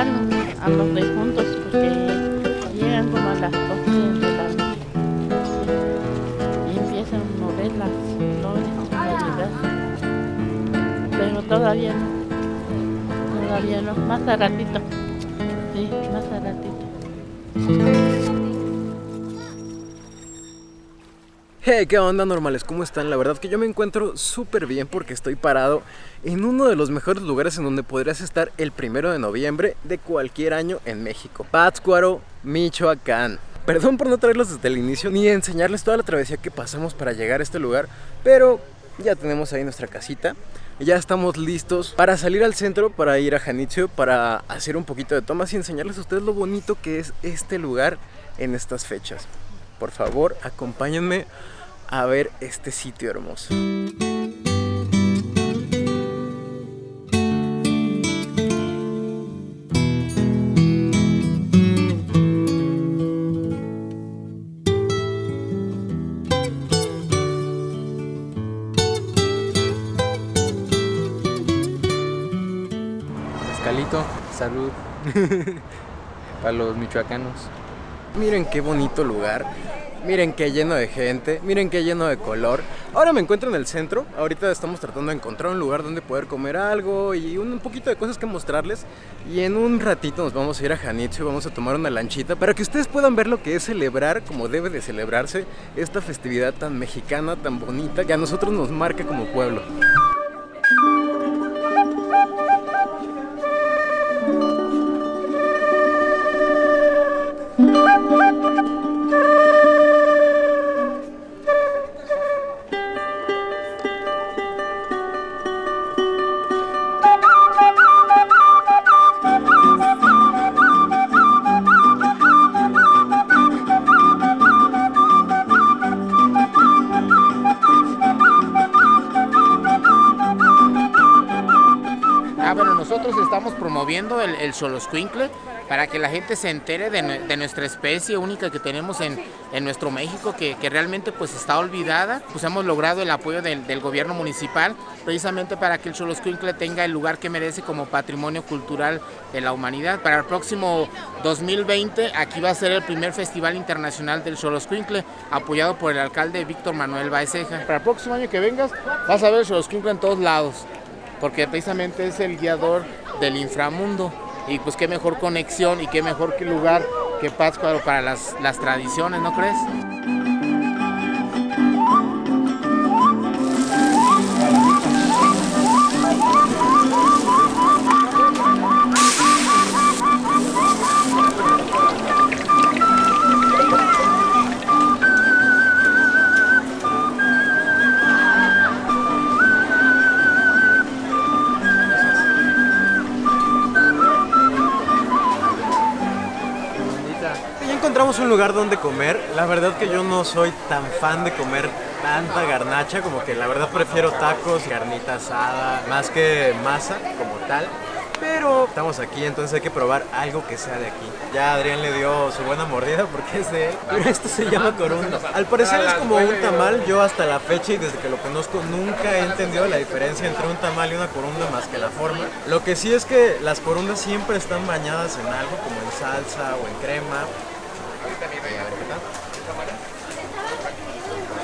igual a los de juntos, porque llegan como a las 12 de la noche y empiezan a mover las flores para llegar. Pero todavía no, más a ratito, sí, más a ratito. Hey, ¿qué onda, normales? ¿Cómo están? La verdad que yo me encuentro súper bien porque estoy parado en uno de los mejores lugares en donde podrías estar el 1 de noviembre de cualquier año en México. Pátzcuaro, Michoacán. Perdón por no traerlos desde el inicio ni enseñarles toda la travesía que pasamos para llegar a este lugar, pero ya tenemos ahí nuestra casita. Ya estamos listos para salir al centro, para ir a Janitzio, para hacer un poquito de tomas y enseñarles a ustedes lo bonito que es este lugar en estas fechas. Por favor, acompáñenme a ver este sitio hermoso. Mezcalito, salud para los michoacanos. Miren qué bonito lugar, miren qué lleno de gente, miren qué lleno de color. Ahora me encuentro en el centro, ahorita estamos tratando de encontrar un lugar donde poder comer algo y un poquito de cosas que mostrarles. Y en un ratito nos vamos a ir a Janitzio, vamos a tomar una lanchita para que ustedes puedan ver lo que es celebrar, como debe de celebrarse, esta festividad tan mexicana, tan bonita, que a nosotros nos marca como pueblo. Bueno, nosotros estamos promoviendo el Xoloscuincle para que la gente se entere de nuestra especie única que tenemos en nuestro México, que realmente pues está olvidada. Pues hemos logrado el apoyo del gobierno municipal precisamente para que el Xoloscuincle tenga el lugar que merece como patrimonio cultural de la humanidad. Para el próximo 2020 aquí va a ser el primer Festival Internacional del Xoloscuincle, apoyado por el alcalde Víctor Manuel Baezeja. Para el próximo año que vengas vas a ver el Xoloscuincle en todos lados, porque precisamente es el guiador del inframundo. Y pues qué mejor conexión y qué mejor que lugar que Pátzcuaro para las tradiciones, ¿no crees? Ya encontramos un lugar donde comer. La verdad que yo no soy tan fan de comer tanta garnacha, como que la verdad prefiero tacos, carnita asada, más que masa como tal. Pero estamos aquí, entonces hay que probar algo que sea de aquí. Ya Adrián le dio su buena mordida porque es de él, pero esto se llama corunda. Al parecer es como un tamal. Yo hasta la fecha y desde que lo conozco nunca he entendido la diferencia entre un tamal y una corunda más que la forma. Lo que sí es que las corundas siempre están bañadas en algo, como en salsa o en crema. A ver qué tal.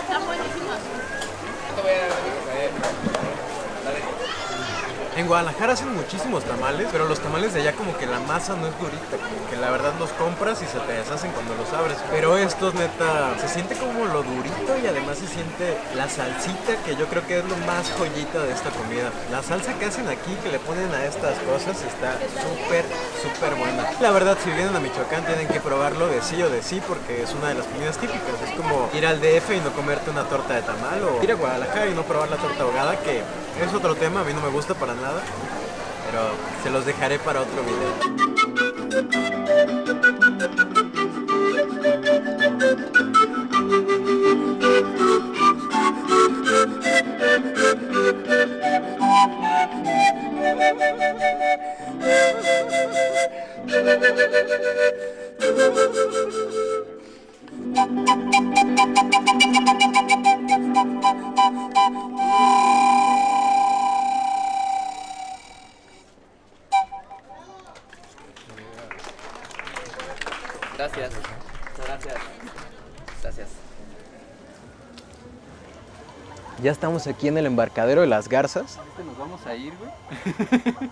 Están buenísimos. En Guadalajara hacen muchísimos tamales, pero los tamales de allá como que la masa no es durita, como que la verdad los compras y se te deshacen cuando los abres. Pero estos neta, se siente como lo durito y además se siente la salsita, que yo creo que es lo más joyita de esta comida. La salsa que hacen aquí, que le ponen a estas cosas, está súper, súper buena. La verdad, si vienen a Michoacán tienen que probarlo de sí o de sí, porque es una de las comidas típicas. Es como ir al DF y no comerte una torta de tamal, o ir a Guadalajara y no probar la torta ahogada, que es otro tema, a mí no me gusta para nada, pero se los dejaré para otro video. Gracias. Gracias. Gracias. Ya estamos aquí en el embarcadero de las Garzas. Nos vamos a ir, güey.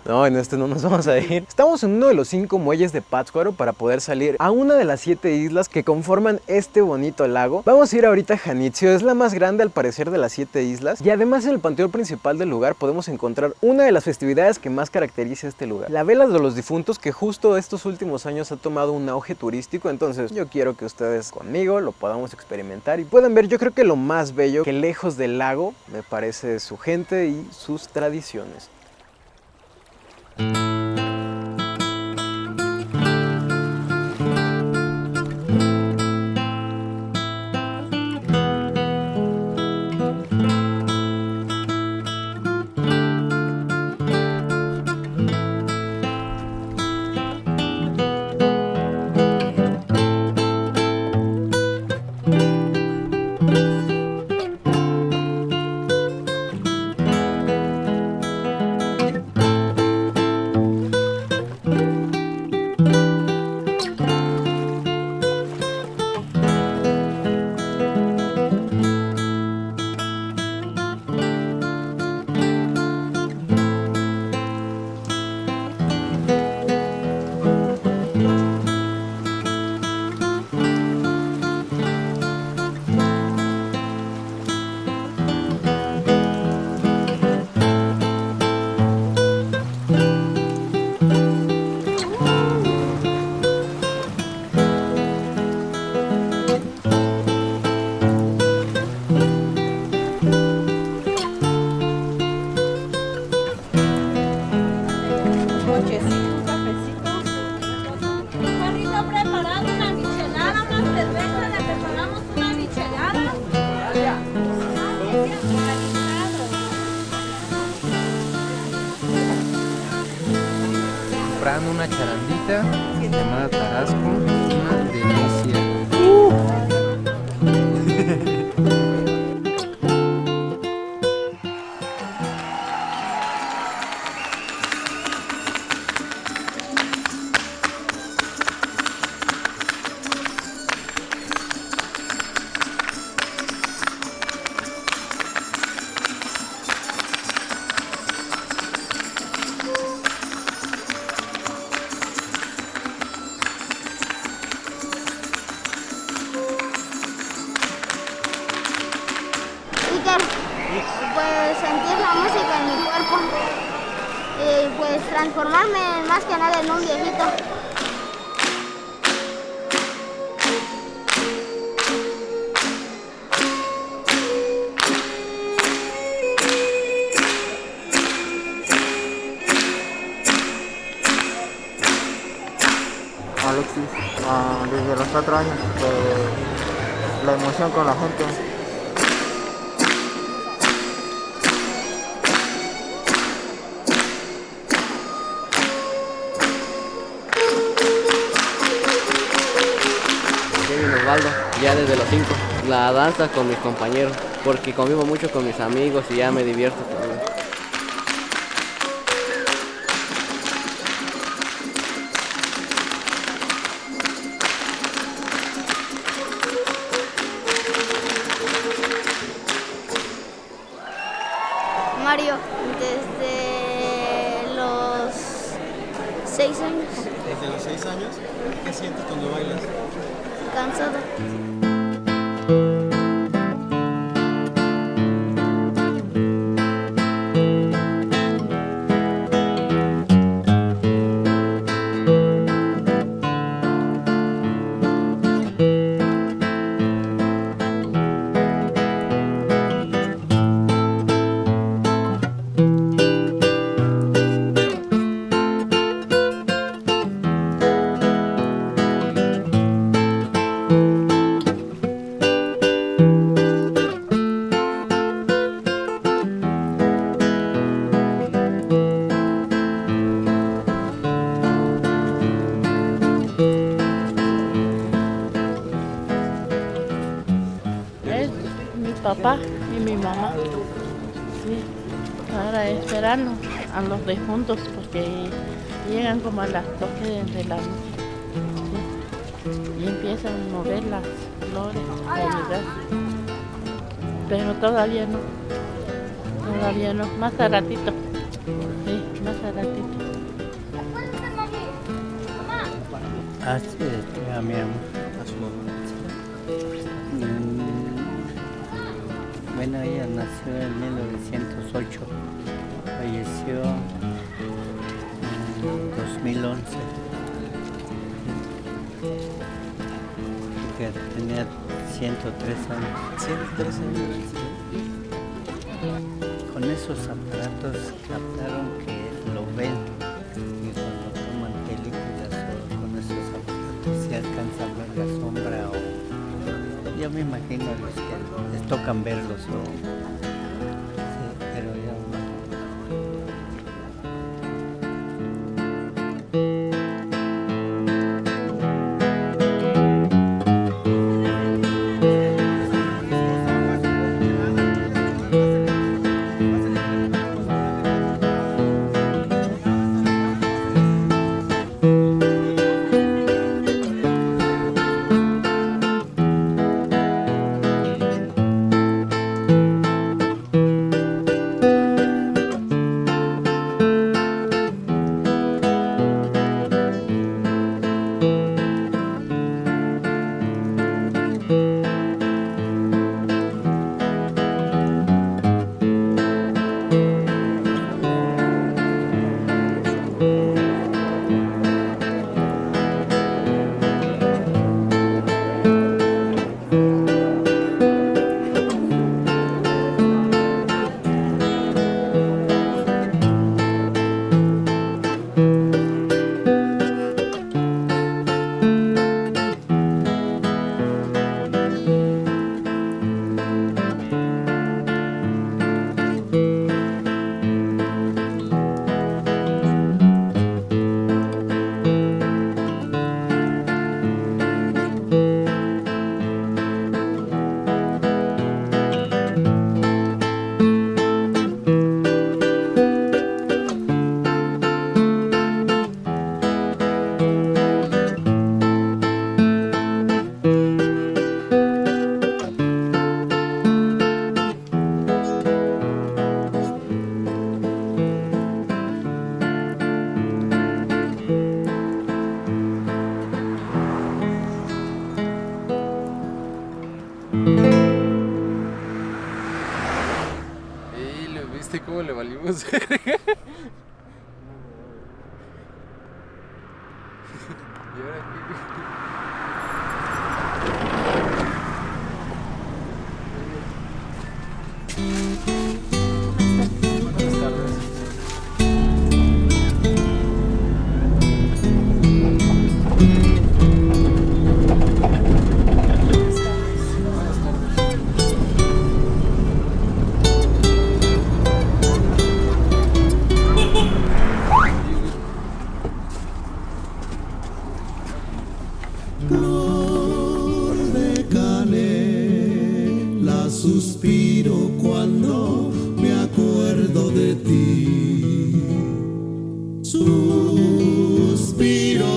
No, en este no nos vamos a ir. Estamos en uno de los 5 muelles de Pátzcuaro para poder salir a una de las 7 islas que conforman este bonito lago. Vamos a ir ahorita a Janitzio, es la más grande al parecer de las 7 islas. Y además en el panteón principal del lugar podemos encontrar una de las festividades que más caracteriza este lugar. La Vela de los Difuntos, que justo estos últimos años ha tomado un auge turístico. Entonces yo quiero que ustedes conmigo lo podamos experimentar y puedan ver, yo creo que lo más bello que lejos del lago me parece su gente y sus tradiciones. Comprando una charandita llamada Tarasco, una delicia. Pues sentir la música en mi cuerpo y pues transformarme más que nada en un viejito. Alexis, desde los 4 años, la emoción con la gente. Osvaldo, ya desde los 5. La danza con mis compañeros, porque convivo mucho con mis amigos y ya me divierto con ellos. Mario, desde los 6 años. Desde los 6 años, ¿qué sientes cuando bailas? Cansado. Papá y mi mamá. Sí, ahora esperando a los difuntos porque llegan como a las 12 de la noche. Sí. y empiezan a mover las flores de mi casa. Pero todavía no, más a ratito. Sí, más a ratito. Así a mi amor. A su mamá. Bueno, ella nació en 1908, falleció en 2011, que tenía 103 años. 103 años. Con esos aparatos captaron que lo ven y cuando toman películas o con esos aparatos se alcanza a ver la sombra o yo me imagino a los que les tocan verlos o sí, pero yo no. ¿Viste cómo le valimos verga? ¿Y ahora qué? Buenas tardes. Suspiro cuando me acuerdo de ti. Suspiro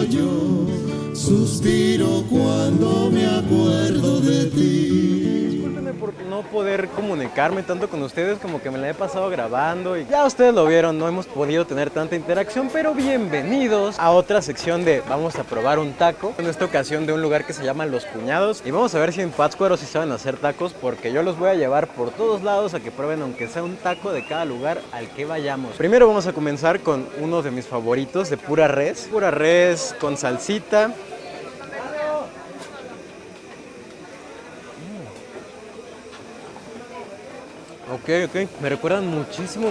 yo, suspiro cuando me acuerdo de ti. Discúlpenme por no poder comunicarme tanto con ustedes, como que me la he pasado grabando y ya ustedes lo vieron, no hemos podido tener tanta interacción, pero bienvenidos a otra sección de vamos a probar un taco, en esta ocasión de un lugar que se llama Los Cuñados, y vamos a ver si en Pátzcuaro sí saben hacer tacos, porque yo los voy a llevar por todos lados a que prueben aunque sea un taco de cada lugar al que vayamos. Primero vamos a comenzar con uno de mis favoritos de pura res con salsita. Ok, me recuerdan muchísimo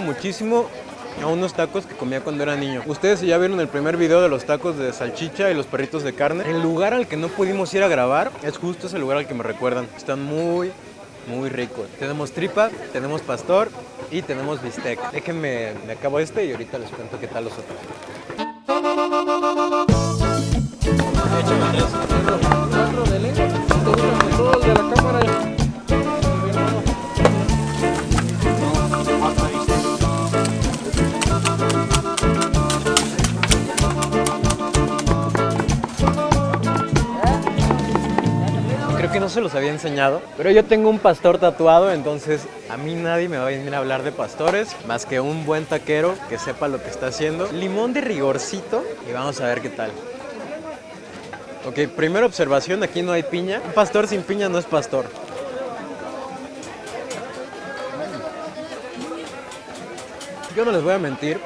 a unos tacos que comía cuando era niño. Ustedes ya vieron el primer video de los tacos de salchicha y los perritos de carne. El lugar al que no pudimos ir a grabar es justo ese lugar al que me recuerdan. Están muy ricos. Tenemos tripa, tenemos pastor y tenemos bistec. Déjenme, me acabo este y ahorita les cuento qué tal los otros. Échame tres. ¿Cuatro de lengua? ¿Te gustan todos de la cámara? se los había enseñado, pero yo tengo un pastor tatuado, entonces a mí nadie me va a venir a hablar de pastores, más que un buen taquero que sepa lo que está haciendo. Limón de rigorcito y vamos a ver qué tal. Ok, primera observación, aquí no hay piña. Un pastor sin piña no es pastor. Yo no les voy a mentir,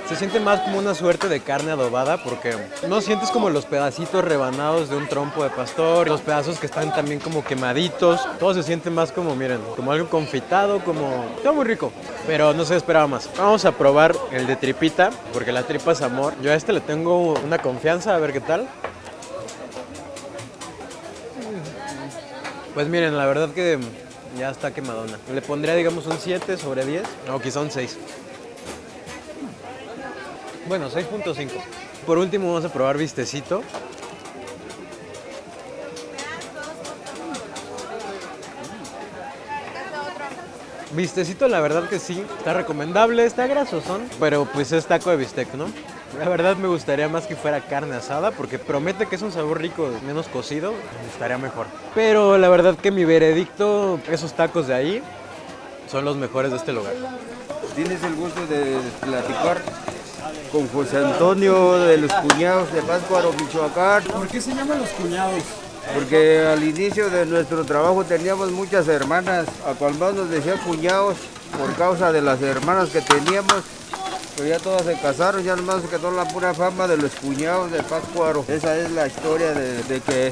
se siente más como una suerte de carne adobada porque no sientes como los pedacitos rebanados de un trompo de pastor, los pedazos que están también como quemaditos, todo se siente más como, miren, como algo confitado, como... Está muy rico, pero no se esperaba más. Vamos a probar el de tripita, porque la tripa es amor. Yo a este le tengo una confianza, a ver qué tal. Pues miren, la verdad que ya está quemadona. Le pondría, digamos, un 7 sobre 10, o quizá un 6. Bueno, 6.5. Por último vamos a probar bistecito. Bistecito, la verdad que sí, está recomendable, está grasosón, pero pues es taco de bistec, ¿no? La verdad me gustaría más que fuera carne asada, porque promete que es un sabor rico, menos cocido, estaría mejor. Pero la verdad que mi veredicto, esos tacos de ahí, son los mejores de este lugar. Tienes el gusto de platicar con José Antonio de los Cuñados de Pátzcuaro, Michoacán. ¿Por qué se llaman los Cuñados? Porque al inicio de nuestro trabajo teníamos muchas hermanas, a cual más nos decía cuñados por causa de las hermanas que teníamos, pero ya todas se casaron, ya nomás se quedó la pura fama de los Cuñados de Pátzcuaro. Esa es la historia de que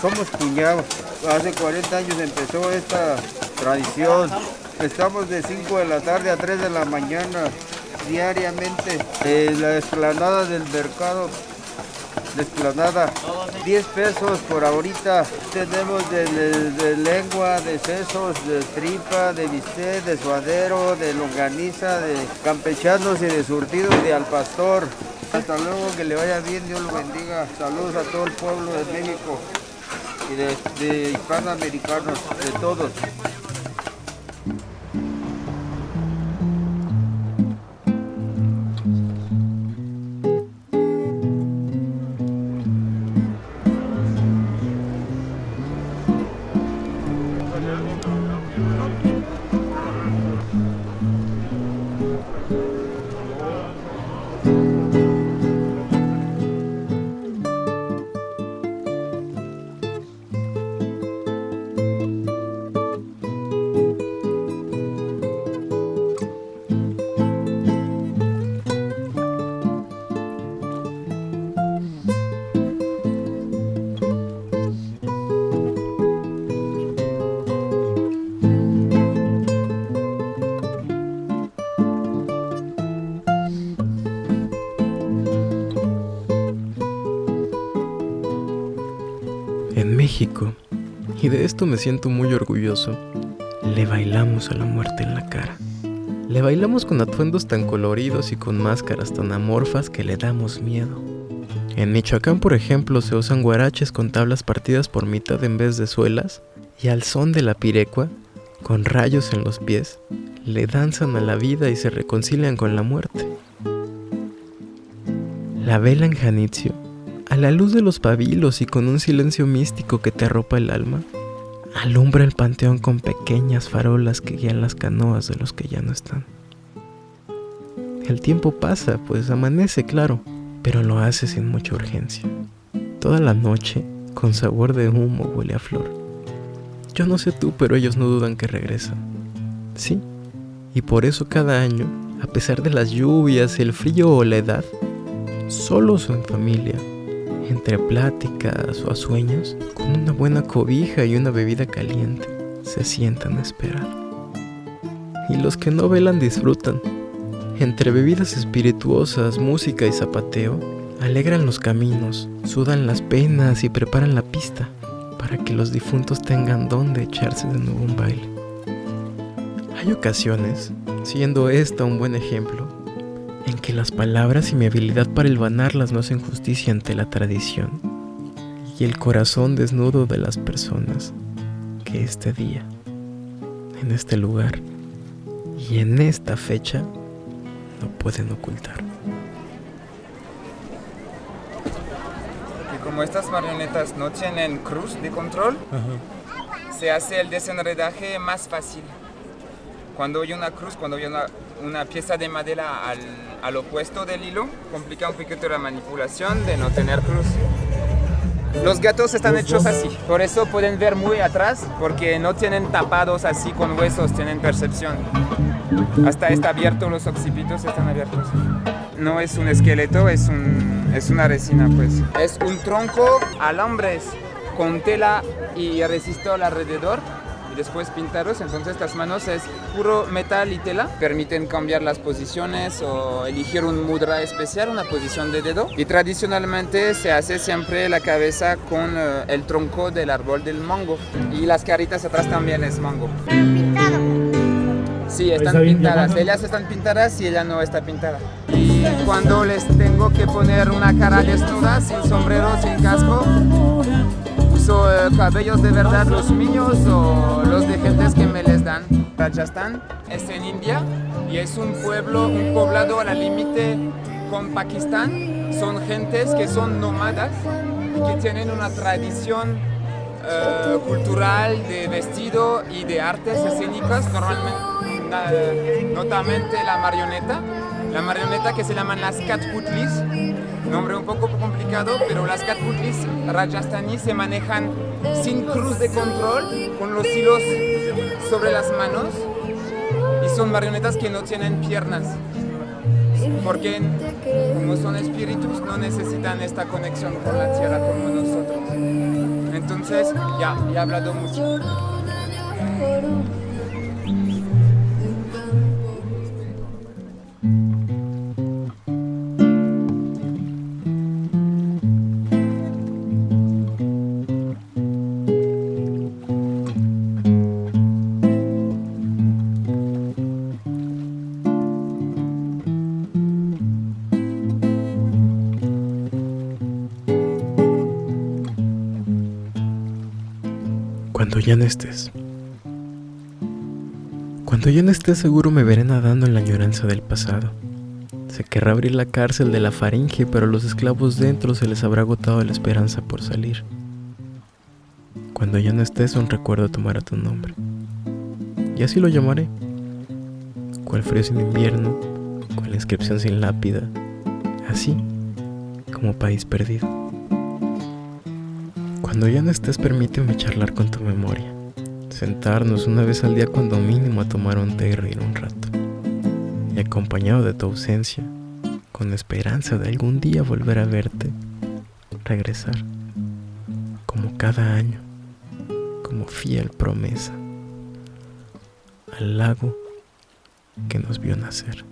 somos cuñados. Hace 40 años empezó esta tradición. Estamos de 5 de la tarde a 3 de la mañana diariamente en la explanada del mercado. La explanada, 10 pesos por ahorita. Tenemos de lengua, de sesos, de tripa, de bistec, de suadero, de longaniza, de campechanos y de surtido y de al pastor. Hasta luego, que le vaya bien, Dios lo bendiga. Saludos a todo el pueblo de México y de hispanoamericanos, de todos. En México, y de esto me siento muy orgulloso, le bailamos a la muerte en la cara. Le bailamos con atuendos tan coloridos y con máscaras tan amorfas que le damos miedo. En Michoacán, por ejemplo, se usan guaraches con tablas partidas por mitad en vez de suelas, y al son de la pirecua, con rayos en los pies, le danzan a la vida y se reconcilian con la muerte. La vela en Janitzio, a la luz de los pabilos y con un silencio místico que te arropa el alma, alumbra el panteón con pequeñas farolas que guían las canoas de los que ya no están. El tiempo pasa, pues amanece, claro, pero lo hace sin mucha urgencia. Toda la noche, con sabor de humo, huele a flor. Yo no sé tú, pero ellos no dudan que regresan. Sí, y por eso cada año, a pesar de las lluvias, el frío o la edad, solos o en familia, entre pláticas o a sueños, con una buena cobija y una bebida caliente, se sientan a esperar. Y los que no velan disfrutan. Entre bebidas espirituosas, música y zapateo, alegran los caminos, sudan las penas y preparan la pista para que los difuntos tengan donde echarse de nuevo un baile. Hay ocasiones, siendo esta un buen ejemplo, en que las palabras y mi habilidad para hilvanarlas no hacen justicia ante la tradición y el corazón desnudo de las personas que este día, en este lugar y en esta fecha no pueden ocultar. como estas marionetas no tienen cruz de control, se hace el desenredaje más fácil. Cuando hay una cruz, cuando hay una pieza de madera al opuesto del hilo, complica un poquito la manipulación de no tener cruz. Los gatos están hechos así, por eso pueden ver muy atrás, porque no tienen tapados así con huesos, tienen percepción. Hasta está abierto, los occipitos están abiertos. No es un esqueleto, es una resina, pues. Es un tronco, alambres con tela y resistol alrededor, y después pintados. Entonces las manos es puro metal y tela. Permiten cambiar las posiciones o elegir un mudra especial, una posición de dedo. Y tradicionalmente se hace siempre la cabeza con el tronco del árbol del mango. Y las caritas atrás también es mango. Sí, están pintadas. Ellas están pintadas y ella no está pintada. Y cuando les tengo que poner una cara desnuda, sin sombrero, sin casco, uso cabellos de verdad los míos o los de gentes que me les dan. Rajasthan es en India y es un poblado a la límite con Pakistán. Son gentes que son nómadas y que tienen una tradición cultural de vestido y de artes escénicas, notamente la marioneta que se llaman las Katputlis, nombre un poco complicado, pero las Katputlis rajasthani se manejan sin cruz de control, con los hilos sobre las manos, y son marionetas que no tienen piernas, porque como son espíritus no necesitan esta conexión con la tierra como nosotros. Entonces, ya he hablado mucho. Cuando ya no estés. Cuando ya no estés, seguro me veré nadando en la añoranza del pasado. Se querrá abrir la cárcel de la faringe, pero a los esclavos dentro se les habrá agotado la esperanza por salir. Cuando ya no estés, un recuerdo tomará tu nombre. Y así lo llamaré. Cual frío sin invierno, cual inscripción sin lápida. Así como país perdido. Cuando ya no estés, permíteme charlar con tu memoria. Sentarnos una vez al día cuando mínimo a tomar un té y reír un rato. Y acompañado de tu ausencia, con esperanza de algún día volver a verte, regresar, como cada año, como fiel promesa, al lago que nos vio nacer.